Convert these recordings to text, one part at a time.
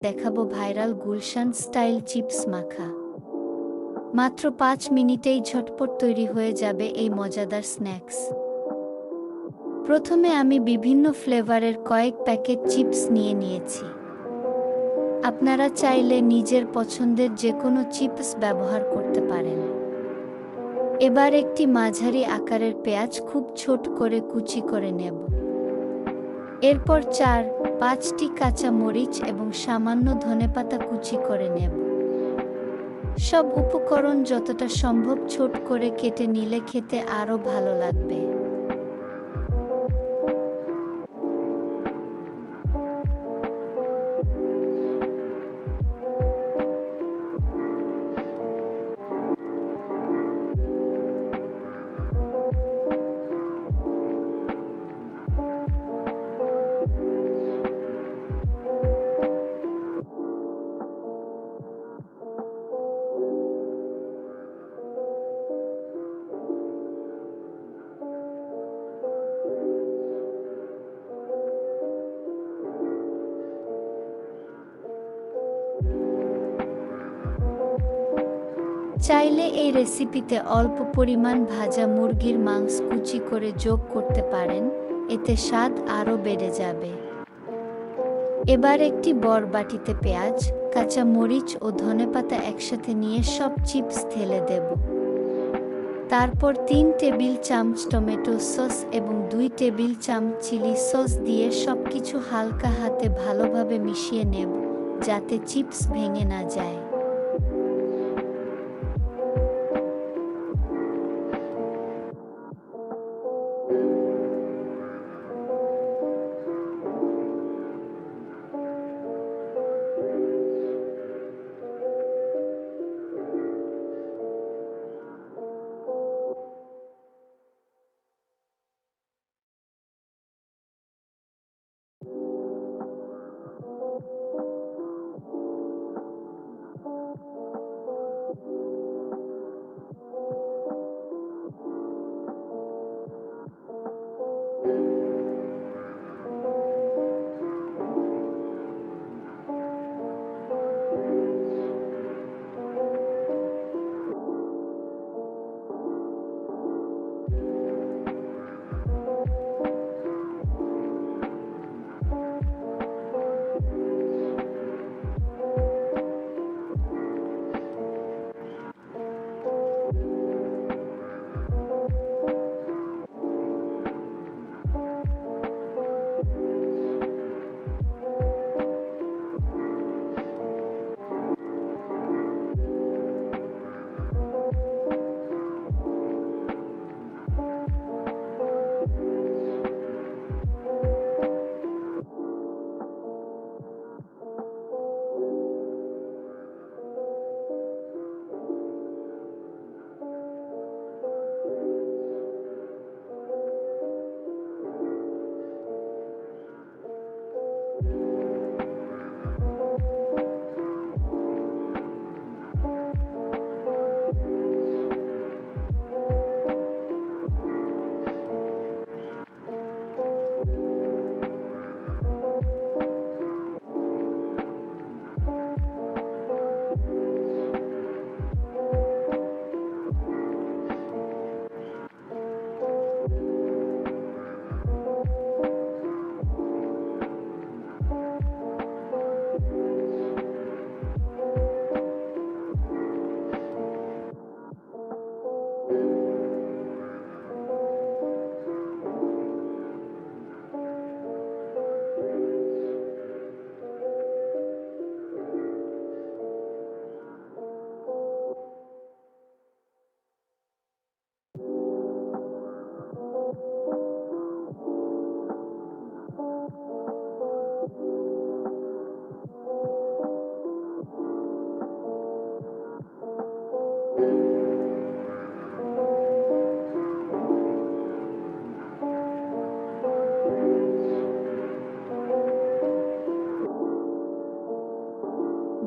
দেখাবো viral Gulshan style chips মাখা। মাত্র 5 মিনিটেই ঝটপট তৈরি হয়ে যাবে এই মজাদার স্ন্যাক্স। প্রথমে আমি বিভিন্ন ফ্লেভারের কয়েক প্যাকেট চিপস নিয়েছি। আপনারা চাইলে নিজের পছন্দের যে কোনো চিপস ব্যবহার করতে পারেন। এবার একটি মাঝারি আকারের পেঁয়াজ খুব ছোট করে কুচি করে নেব। এরপর 4-5টি কাঁচা মরিচ এবং সামান্য ধনেপাতা কুচি করে নেব। সব উপকরণ যতটা সম্ভব ছোট করে কেটে নিলে খেতে আরও ভালো লাগবে। চাইলে এই রেসিপিতে অল্প পরিমাণ ভাজা মুরগির মাংস কুচি করে যোগ করতে পারেন, এতে স্বাদ আরও বেড়ে যাবে। এবার একটি বড় বাটিতে পেঁয়াজ, কাঁচা মরিচ ও ধনেপাতা একসাথে নিয়ে সব চিপস ঢেলে দেব। তারপর 3 টেবিল চামচ টমেটো সস এবং 2 টেবিল চামচ চিলি সস দিয়ে সবকিছু হালকা হাতে ভালোভাবে মিশিয়ে নেব, যাতে চিপস ভেঙে না যায়।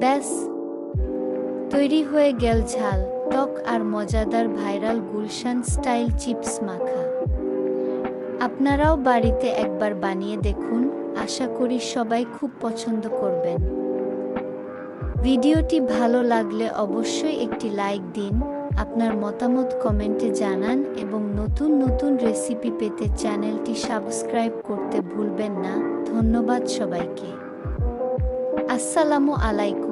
ব্যাস, তৈরি হয়ে গেল ঝাল, টক আর মজাদার ভাইরাল গুলশান স্টাইল চিপস মাখা। আপনারাও বাড়িতে একবার বানিয়ে দেখুন, আশা করি সবাই খুব পছন্দ করবেন। ভিডিওটি ভালো লাগলে অবশ্যই একটি লাইক দিন, আপনার মতামত কমেন্টে জানান এবং নতুন নতুন রেসিপি পেতে চ্যানেলটি সাবস্ক্রাইব করতে ভুলবেন না। ধন্যবাদ সবাইকে। আসসালামু আলাইকুম।